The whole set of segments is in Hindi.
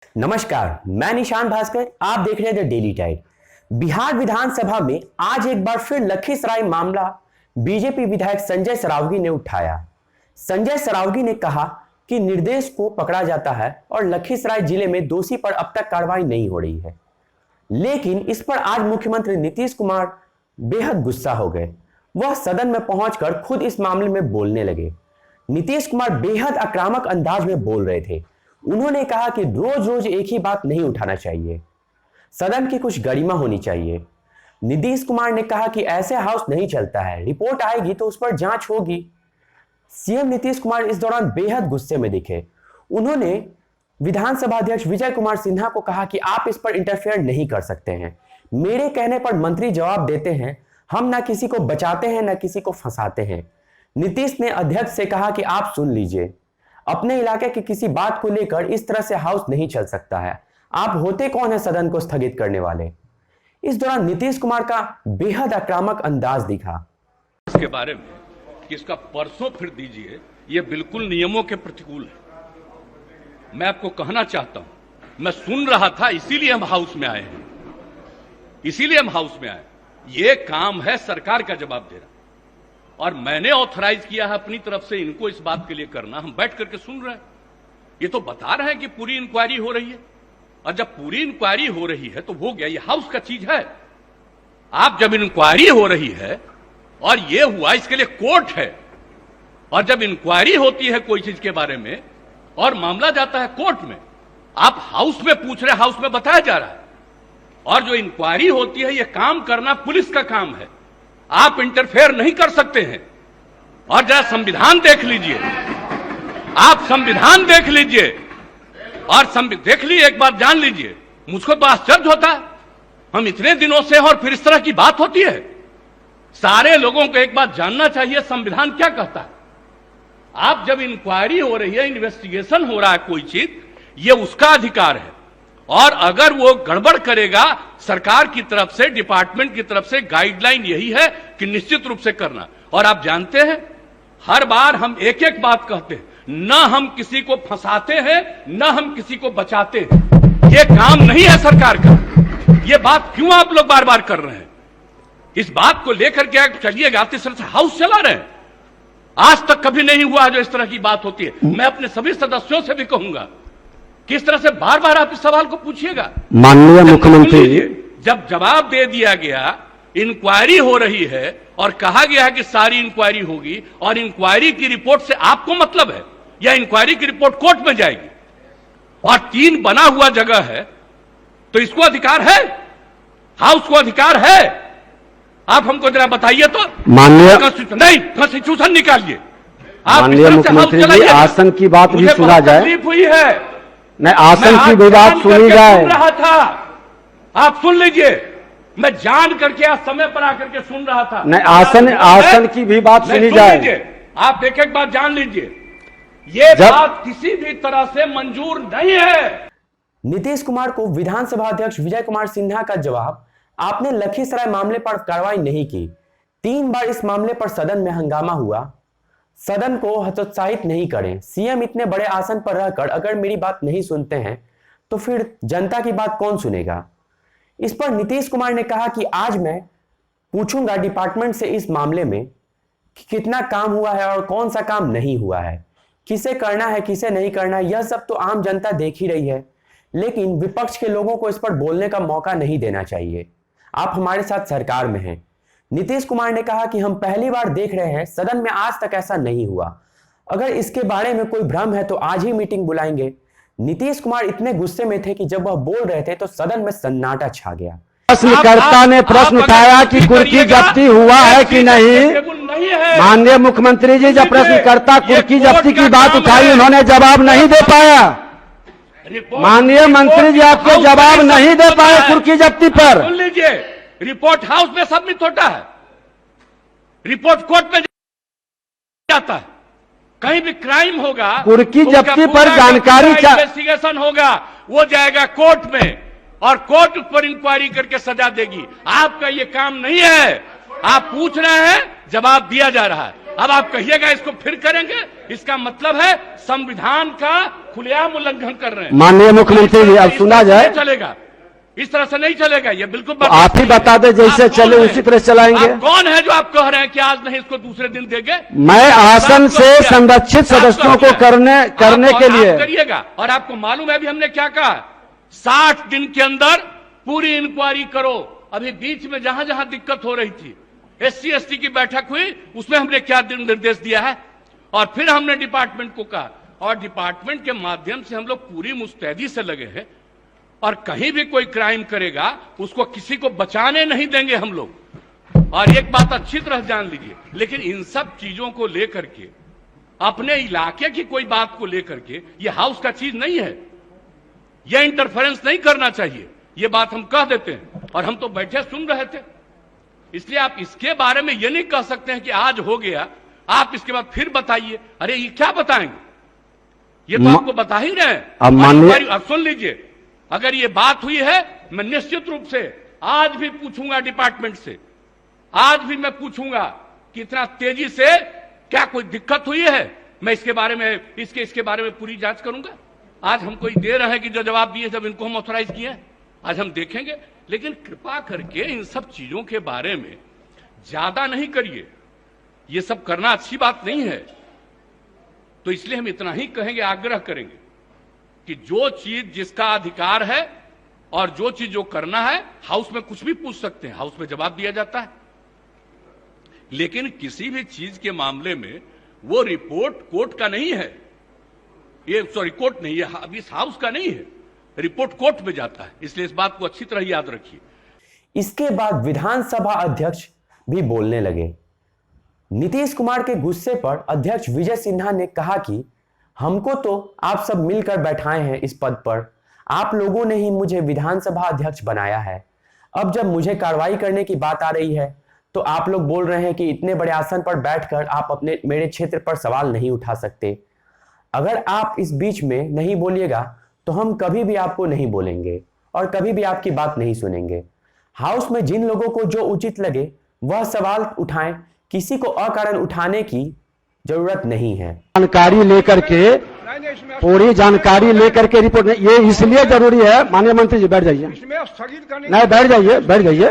नमस्कार, मैं निशान भास्कर। आप देख रहे हैं द डेली टाइड। बिहार विधानसभा में आज एक बार फिर लखीसराय मामला बीजेपी विधायक संजय सरावगी ने उठाया। संजय सरावगी ने कहा कि निर्देश को पकड़ा जाता है और लखीसराय जिले में दोषी पर अब तक कार्रवाई नहीं हो रही है। लेकिन इस पर आज मुख्यमंत्री नीतीश कुमार बेहद गुस्सा हो गए। वह सदन में पहुंचकर खुद इस मामले में बोलने लगे। नीतीश कुमार बेहद आक्रामक अंदाज में बोल रहे थे। उन्होंने कहा कि रोज रोज एक ही बात नहीं उठाना चाहिए, सदन की कुछ गरिमा होनी चाहिए। नीतीश कुमार ने कहा कि ऐसे हाउस नहीं चलता है, रिपोर्ट आएगी तो उस पर जांच होगी। सीएम नीतीश कुमार इस दौरान बेहद गुस्से में दिखे। उन्होंने विधानसभा अध्यक्ष विजय कुमार सिन्हा को कहा कि आप इस पर इंटरफेयर नहीं कर सकते हैं। मेरे कहने पर मंत्री जवाब देते हैं, हम ना किसी को बचाते हैं ना किसी को फंसाते हैं। नीतीश ने अध्यक्ष से कहा कि आप सुन लीजिए, अपने इलाके की किसी बात को लेकर इस तरह से हाउस नहीं चल सकता है। आप होते कौन है सदन को स्थगित करने वाले। इस दौरान नीतीश कुमार का बेहद आक्रामक अंदाज दिखा। इसके बारे में कि इसका परसों फिर दीजिए, यह बिल्कुल नियमों के प्रतिकूल है। मैं आपको कहना चाहता हूं, मैं सुन रहा था, इसीलिए हम हाउस में आए हैं, इसीलिए हम हाउस में आए। यह काम है सरकार का जवाब देना, और मैंने ऑथराइज किया है अपनी तरफ से इनको इस बात के लिए करना। हम बैठ करके सुन रहे हैं, ये तो बता रहे हैं कि पूरी इंक्वायरी हो रही है, और जब पूरी इंक्वायरी हो रही है तो हो गया, ये हाउस का चीज है। आप जब इंक्वायरी हो रही है और ये हुआ, इसके लिए कोर्ट है, और जब इंक्वायरी होती है कोई चीज के बारे में और मामला जाता है कोर्ट में, आप हाउस में पूछ रहे, हाउस में बताया जा रहा है। और जो इंक्वायरी होती है, ये काम करना पुलिस का काम है, आप इंटरफेयर नहीं कर सकते हैं। और जरा संविधान देख लीजिए, आप संविधान देख लीजिए, और देख लीजिए, एक बार जान लीजिए। मुझको तो आश्चर्य होता है, हम इतने दिनों से और फिर इस तरह की बात होती है। सारे लोगों को एक बात जानना चाहिए, संविधान क्या कहता है। आप जब इंक्वायरी हो रही है, इन्वेस्टिगेशन हो रहा है कोई चीज, ये उसका अधिकार है, और अगर वो गड़बड़ करेगा, सरकार की तरफ से, डिपार्टमेंट की तरफ से गाइडलाइन यही है कि निश्चित रूप से करना। और आप जानते हैं, हर बार हम एक एक बात कहते हैं, न हम किसी को फंसाते हैं न हम किसी को बचाते हैं। ये काम नहीं है सरकार का। ये बात क्यों आप लोग बार बार कर रहे हैं। इस बात को लेकर के चलिएगा, इस तरह से हाउस चला रहे हैं। आज तक कभी नहीं हुआ जो इस तरह की बात होती है। मैं अपने सभी सदस्यों से भी कहूंगा, किस तरह से बार बार आप इस सवाल को पूछिएगा। माननीय मुख्यमंत्री, जब जवाब दे दिया गया, इंक्वायरी हो रही है और कहा गया है कि सारी इंक्वायरी होगी, और इंक्वायरी की रिपोर्ट से आपको मतलब है, या इंक्वायरी की रिपोर्ट कोर्ट में जाएगी, और 3 बना हुआ जगह है, तो इसको अधिकार है, हाउस को अधिकार है। आप हमको जरा बताइए तो। माननीय नहीं, कॉन्स्टिट्यूशन निकालिए। माननीय मुख्यमंत्री जी, आसन की बात भी सुना जाए। तकलीफ हुई है, नहीं, आसन की भी बात सुनी जाए। सुन रहा था, आप सुन लीजिए, मैं जान करके आज समय पर आकर के सुन रहा था। नहीं, आसन की भी बात सुनी जाए। आप एक एक बात जान लीजिए, ये बात किसी भी तरह से मंजूर नहीं है। नीतीश कुमार को विधानसभा अध्यक्ष विजय कुमार सिन्हा का जवाब, आपने लखीसराय मामले पर कार्रवाई नहीं की। 3 बार इस मामले पर सदन में हंगामा हुआ। सदन को हतोत्साहित नहीं करें। सीएम इतने बड़े आसन पर रहकर अगर मेरी बात नहीं सुनते हैं तो फिर जनता की बात कौन सुनेगा। इस पर नीतीश कुमार ने कहा कि आज मैं पूछूंगा डिपार्टमेंट से इस मामले में कि कितना काम हुआ है और कौन सा काम नहीं हुआ है, किसे करना है किसे नहीं करना, यह सब तो आम जनता देख ही रही है। लेकिन विपक्ष के लोगों को इस पर बोलने का मौका नहीं देना चाहिए। आप हमारे साथ सरकार में हैं। नीतीश कुमार ने कहा कि हम पहली बार देख रहे हैं, सदन में आज तक ऐसा नहीं हुआ। अगर इसके बारे में कोई भ्रम है तो आज ही मीटिंग बुलाएंगे। नीतीश कुमार इतने गुस्से में थे कि जब वह बोल रहे थे तो सदन में सन्नाटा छा गया। प्रश्नकर्ता ने प्रश्न उठाया कि कुर्की जब्ती हुआ है कि नहीं। माननीय मुख्यमंत्री जी, जब प्रश्नकर्ता कुर्की जब्ती की बात उठाई, उन्होंने जवाब नहीं दे पाया। माननीय मंत्री जी, आपको जवाब नहीं दे पाए कुर्की जब्ती पर। सुन लीजिए, रिपोर्ट हाउस में सबमिट होता है, रिपोर्ट कोर्ट में जाता है। कहीं भी क्राइम होगा, कुर्की जब्ती पर जानकारी, इन्वेस्टिगेशन होगा, वो जाएगा कोर्ट में, और कोर्ट उस पर इंक्वायरी करके सजा देगी। आपका ये काम नहीं है। आप पूछ रहे हैं, जवाब दिया जा रहा है। अब आप कहिएगा इसको फिर करेंगे, इसका मतलब है संविधान का खुलेआम उल्लंघन कर रहे हैं। माननीय मुख्यमंत्री जी, अब सुना जाए। चलेगा, इस तरह से नहीं चलेगा, ये बिल्कुल तो आप ही बता दें, जैसे चले उसी तरह चलाएंगे। आप कौन है जो आप कह रहे हैं कि आज नहीं इसको दूसरे दिन देंगे? मैं आसन से संरक्षित सदस्यों को करने के लिए करिएगा। और आपको मालूम है अभी हमने क्या कहा, 60 दिन के अंदर पूरी इंक्वायरी करो। अभी बीच में जहां जहां दिक्कत हो रही थी, SC ST की बैठक हुई, उसमें हमने क्या निर्देश दिया है, और फिर हमने डिपार्टमेंट को कहा, और डिपार्टमेंट के माध्यम से हम लोग पूरी मुस्तैदी से लगे हैं, और कहीं भी कोई क्राइम करेगा उसको किसी को बचाने नहीं देंगे हम लोग। और एक बात अच्छी तरह जान लीजिए, लेकिन इन सब चीजों को लेकर के, अपने इलाके की कोई बात को लेकर के, ये हाउस का चीज नहीं है, ये इंटरफेरेंस नहीं करना चाहिए, ये बात हम कह देते हैं। और हम तो बैठे सुन रहे थे, इसलिए आप इसके बारे में ये नहीं कह सकते हैं कि आज हो गया, आप इसके बाद फिर बताइए। अरे ये क्या बताएंगे, ये तो आपको बता ही रहे हैं। अब सुन लीजिए, अगर ये बात हुई है, मैं निश्चित रूप से आज भी पूछूंगा डिपार्टमेंट से, आज भी मैं पूछूंगा कि इतना तेजी से क्या कोई दिक्कत हुई है। मैं इसके बारे में इसके बारे में पूरी जांच करूंगा। आज हमको ये दे रहे हैं कि जो जवाब दिए जब इनको हम ऑथराइज किए, आज हम देखेंगे। लेकिन कृपा करके इन सब चीजों के बारे में ज्यादा नहीं करिए, ये सब करना अच्छी बात नहीं है। तो इसलिए हम इतना ही कहेंगे, आग्रह करेंगे कि जो चीज जिसका अधिकार है और जो चीज जो करना है, हाउस में कुछ भी पूछ सकते हैं, हाउस में जवाब दिया जाता है। लेकिन किसी भी चीज के मामले में वो रिपोर्ट कोर्ट का नहीं है, ये सॉरी कोर्ट नहीं है, अब इस हाउस का नहीं है, रिपोर्ट कोर्ट में जाता है। इसलिए इस बात को अच्छी तरह याद रखिए। इसके बाद विधानसभा अध्यक्ष भी बोलने लगे। नीतीश कुमार के गुस्से पर अध्यक्ष विजय सिन्हा ने कहा कि हमको तो आप सब मिलकर बैठाए हैं इस पद पर, आप लोगों ने ही मुझे विधानसभा अध्यक्ष बनाया है। अब जब मुझे कार्रवाई करने की बात आ रही है तो आप लोग बोल रहे हैं कि इतने बड़े आसन पर बैठकर आप मेरे क्षेत्र पर सवाल नहीं उठा सकते। अगर आप इस बीच में नहीं बोलिएगा तो हम कभी भी आपको नहीं बोलेंगे और कभी भी आपकी बात नहीं सुनेंगे। हाउस में जिन लोगों को जो उचित लगे वह सवाल उठाएं, किसी को अकारण उठाने की जरूरत नहीं है। जानकारी लेकर के, पूरी जानकारी लेकर के रिपोर्ट, ये इसलिए जरूरी है। माननीय मंत्री जी बैठ जाइए, नहीं बैठ जाइए।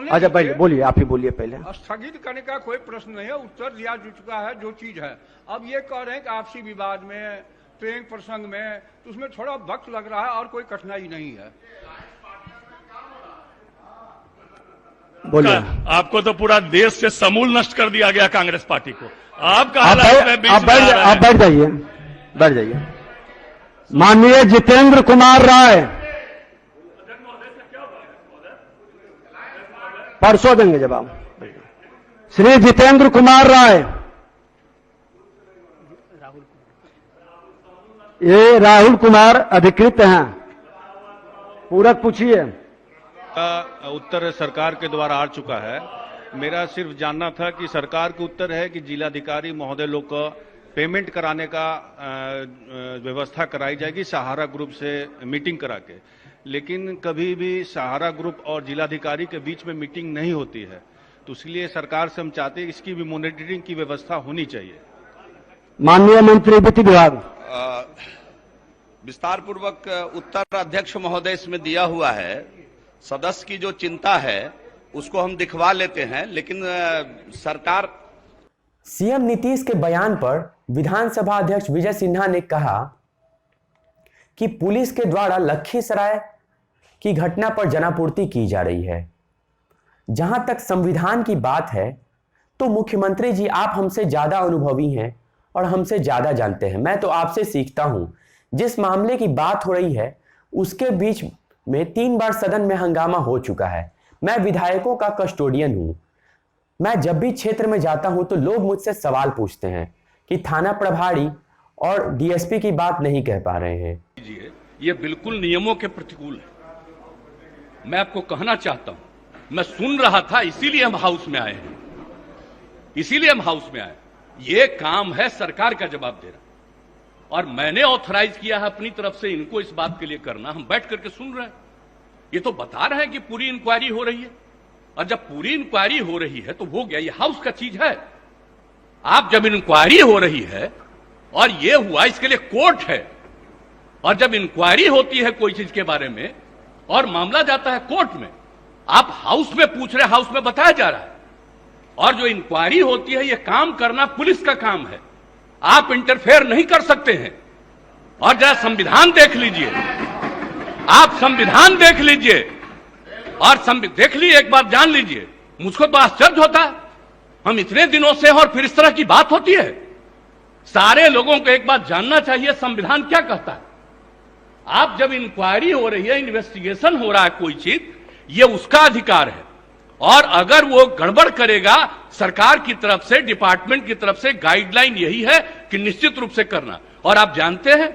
अच्छा बोलिए, आप ही बोलिए पहले। स्थगित करने का कोई प्रश्न नहीं है, उत्तर दिया जा चुका है जो चीज है। अब ये कह रहे हैं कि आपसी विवाद में, प्रेम प्रसंग में, तो उसमें थोड़ा वक्त लग रहा है और कोई कठिनाई नहीं है। बोलिए। आपको तो पूरा देश से समूल नष्ट कर दिया गया कांग्रेस पार्टी को। आपका आप बैठ जाइए। माननीय जितेंद्र कुमार राय, परसों देंगे जवाब। श्री जितेंद्र कुमार राय, ये राहुल कुमार अधिकृत हैं, पूरक पूछिए। उत्तर सरकार के द्वारा आ चुका है। मेरा सिर्फ जानना था कि सरकार का उत्तर है कि जिलाधिकारी महोदय लोग को पेमेंट कराने का व्यवस्था कराई जाएगी सहारा ग्रुप से मीटिंग करा के, लेकिन कभी भी सहारा ग्रुप और जिलाधिकारी के बीच में मीटिंग नहीं होती है। तो इसलिए सरकार से हम चाहते हैं इसकी भी मॉनिटरिंग की व्यवस्था होनी चाहिए। माननीय मंत्री वित्त विभाग, विस्तार पूर्वक उत्तर अध्यक्ष महोदय इसमें दिया हुआ है। सदस्य की जो चिंता है उसको हम दिखवा लेते हैं, लेकिन सरकार। सीएम नीतीश के बयान पर विधानसभा अध्यक्ष विजय सिन्हा ने कहा कि पुलिस के द्वारा लखीसराय की घटना पर जनापूर्ति की जा रही है। जहां तक संविधान की बात है तो मुख्यमंत्री जी आप हमसे ज्यादा अनुभवी हैं और हमसे ज्यादा जानते हैं। मैं तो आपसे सीखता हूं। जिस मामले की बात हो रही है उसके बीच में 3 बार सदन में हंगामा हो चुका है। मैं विधायकों का कस्टोडियन हूं। मैं जब भी क्षेत्र में जाता हूं तो लोग मुझसे सवाल पूछते हैं कि थाना प्रभारी और डीएसपी की बात नहीं कह पा रहे हैं। ये बिल्कुल नियमों के प्रतिकूल है। मैं आपको कहना चाहता हूं, मैं सुन रहा था, इसीलिए हम हाउस में आए हैं, इसीलिए हम हाउस में आए। ये काम है सरकार का जवाब देना, और मैंने ऑथराइज किया है अपनी तरफ से इनको इस बात के लिए करना। हम बैठ करके सुन रहे हैं, ये तो बता रहे हैं कि पूरी इंक्वायरी हो रही है, और जब पूरी इंक्वायरी हो रही है तो हो गया, ये हाउस का चीज है। आप जब इंक्वायरी हो रही है और ये हुआ, इसके लिए कोर्ट है, और जब इंक्वायरी होती है कोई चीज के बारे में और मामला जाता है कोर्ट में, आप हाउस में पूछ रहे, हाउस में बताया जा रहा है, और जो इंक्वायरी होती है ये काम करना पुलिस का काम है, आप इंटरफेयर नहीं कर सकते हैं। और जरा संविधान देख लीजिए, आप संविधान देख लीजिए, और देख लीजिए, एक बार जान लीजिए। मुझको तो आश्चर्य होता है, हम इतने दिनों से हैं और फिर इस तरह की बात होती है। सारे लोगों को एक बात जानना चाहिए, संविधान क्या कहता है। आप जब इंक्वायरी हो रही है, इन्वेस्टिगेशन हो रहा है कोई चीज, ये उसका अधिकार है, और अगर वो गड़बड़ करेगा, सरकार की तरफ से, डिपार्टमेंट की तरफ से गाइडलाइन यही है कि निश्चित रूप से करना। और आप जानते हैं,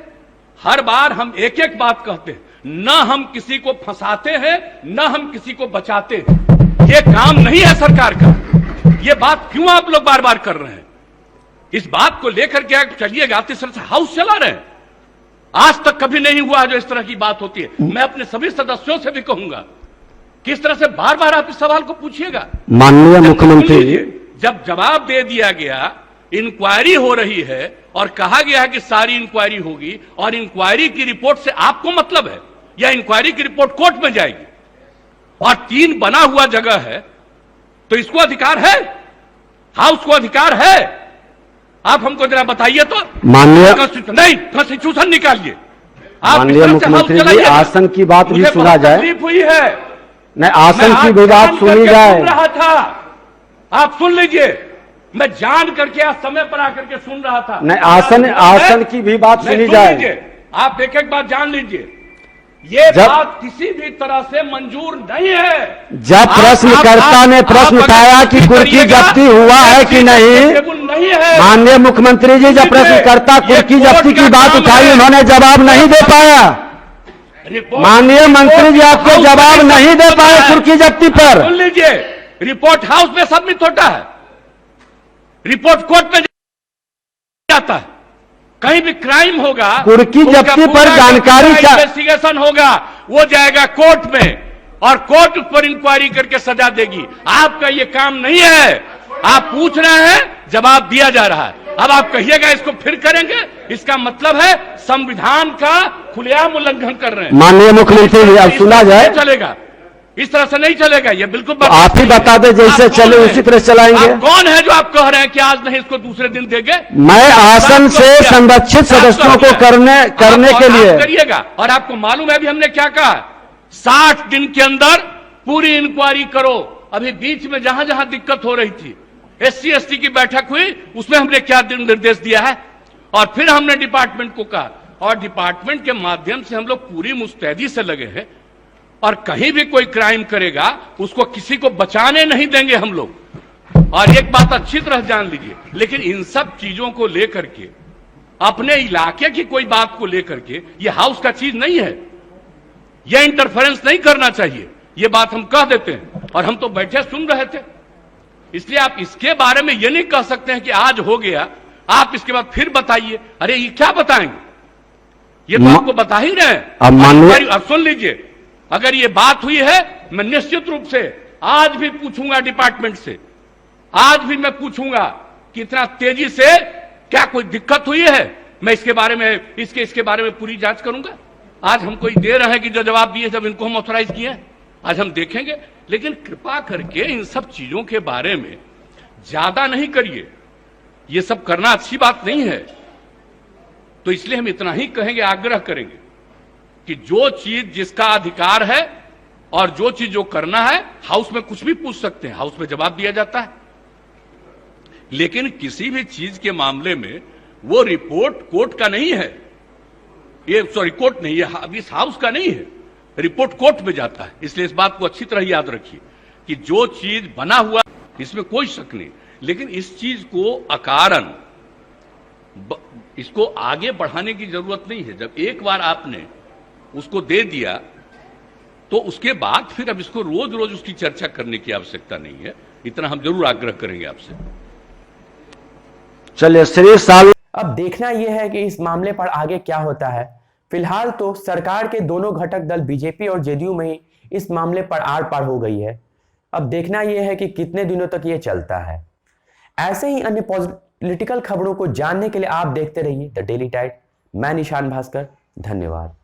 हर बार हम एक एक बात कहते हैं, न हम किसी को फंसाते हैं, न हम किसी को बचाते हैं। ये काम नहीं है सरकार का। ये बात क्यों आप लोग बार बार कर रहे हैं? इस बात को लेकर के चलिएगा, इस तरह से हाउस चला रहे हैं। आज तक कभी नहीं हुआ जो इस तरह की बात होती है। मैं अपने सभी सदस्यों से भी कहूंगा, किस तरह से बार बार आप इस सवाल को पूछिएगा। माननीय मुख्यमंत्री, जब जवाब दे दिया गया, इंक्वायरी हो रही है और कहा गया है कि सारी इंक्वायरी होगी, और इंक्वायरी की रिपोर्ट से आपको मतलब है, या इंक्वायरी की रिपोर्ट कोर्ट में जाएगी, और 3 बना हुआ जगह है, तो इसको अधिकार है, हाउस को अधिकार है। आप हमको जरा बताइए तो। माननीय नहीं, कॉन्स्टिट्यूशन निकालिए। माननीय मुख्यमंत्री जी, आसन की बात भी सुना जाए। तकलीफ हुई है, नहीं, आसन की भी बात सुनी जाए। सुन रहा था, आप सुन लीजिए, मैं जान करके आज समय पर आकर के सुन रहा था। नहीं, आसन की भी बात सुनी जाए। आप एक एक बात जान लीजिए, ये बात किसी भी तरह से मंजूर नहीं है। जब प्रश्नकर्ता ने प्रश्न उठाया कि कुर्की जब्ती हुआ है कि नहीं है, माननीय मुख्यमंत्री जी, जब प्रश्नकर्ता कुर्की जब्ती की बात उठाई, उन्होंने जवाब नहीं दे पाया। माननीय मंत्री जी, आपको जवाब नहीं दे पाए कुर्की जब्ती पर। सुन लीजिए, रिपोर्ट हाउस में सबमिट होता है, रिपोर्ट कोर्ट में जाता है। कहीं भी क्राइम होगा, कुर्की जब्ती पर जानकारी इन्वेस्टिगेशन होगा, वो जाएगा कोर्ट में, और कोर्ट उस पर इंक्वायरी करके सजा देगी। आपका ये काम नहीं है। आप पूछ रहे हैं, जवाब दिया जा रहा है। अब आप कहिएगा इसको फिर करेंगे, इसका मतलब है संविधान का खुलेआम उल्लंघन कर रहे हैं। माननीय मुख्यमंत्री जी, अब सुना जाए। चलेगा, इस तरह से नहीं चलेगा। ये बिल्कुल आप ही बता दें, जैसे चले उसी तरह चलाएंगे। आप कौन है जो आप कह रहे हैं कि आज नहीं, इसको दूसरे दिन देंगे? मैं आसन से संरक्षित सदस्यों को करने के लिए करिएगा। और आपको मालूम है अभी हमने क्या कहा, 60 दिन के अंदर पूरी इंक्वायरी करो। अभी बीच में जहां जहां दिक्कत हो रही थी, SC ST की बैठक हुई, उसमें हमने क्या निर्देश दिया है, और फिर हमने डिपार्टमेंट को कहा, और डिपार्टमेंट के माध्यम से हम लोग पूरी मुस्तैदी से लगे हैं, और कहीं भी कोई क्राइम करेगा उसको किसी को बचाने नहीं देंगे हम लोग। और एक बात अच्छी तरह जान लीजिए, लेकिन इन सब चीजों को लेकर के, अपने इलाके की कोई बात को लेकर के, ये हाउस का चीज नहीं है, ये इंटरफेरेंस नहीं करना चाहिए। ये बात हम कह देते हैं, और हम तो बैठे सुन रहे थे। इसलिए आप इसके बारे में ये नहीं कह सकते हैं कि आज हो गया, आप इसके बाद फिर बताइए। अरे ये क्या बताएंगे, ये तो आपको बता ही रहे हैं। अब सुन लीजिए, अगर ये बात हुई है, मैं निश्चित रूप से आज भी पूछूंगा डिपार्टमेंट से, आज भी मैं पूछूंगा कि इतना तेजी से क्या कोई दिक्कत हुई है। मैं इसके बारे में इसके बारे में पूरी जांच करूंगा। आज हमको ये दे रहे हैं कि जो जवाब दिए, जब इनको हम ऑथराइज किए, आज हम देखेंगे। लेकिन कृपा करके इन सब चीजों के बारे में ज्यादा नहीं करिए, ये सब करना अच्छी बात नहीं है। तो इसलिए हम इतना ही कहेंगे, आग्रह करेंगे कि जो चीज जिसका अधिकार है और जो चीज जो करना है, हाउस में कुछ भी पूछ सकते हैं, हाउस में जवाब दिया जाता है। लेकिन किसी भी चीज के मामले में वो रिपोर्ट कोर्ट का नहीं है, ये सॉरी कोर्ट नहीं है, इस हाउस का नहीं है, रिपोर्ट कोर्ट में जाता है। इसलिए इस बात को अच्छी तरह याद रखिए कि जो चीज बना हुआ, इसमें कोई शक नहीं, लेकिन इस चीज को अकारण इसको आगे बढ़ाने की जरूरत नहीं है। जब एक बार आपने उसको दे दिया, तो उसके बाद फिर अब इसको रोज रोज उसकी चर्चा करने की आवश्यकता नहीं है। इतना हम जरूर आग्रह करेंगे आपसे। चलिए श्री साल, अब देखना यह है कि इस मामले पर आगे क्या होता है। फिलहाल तो सरकार के दोनों घटक दल बीजेपी और जेडीयू में ही इस मामले पर आर पार हो गई है। अब देखना यह है कि कितने दिनों तक ये चलता है। ऐसे ही अन्य पॉलिटिकल खबरों को जानने के लिए आप देखते रहिए द डेली टाइड। मैं निशान भास्कर, धन्यवाद।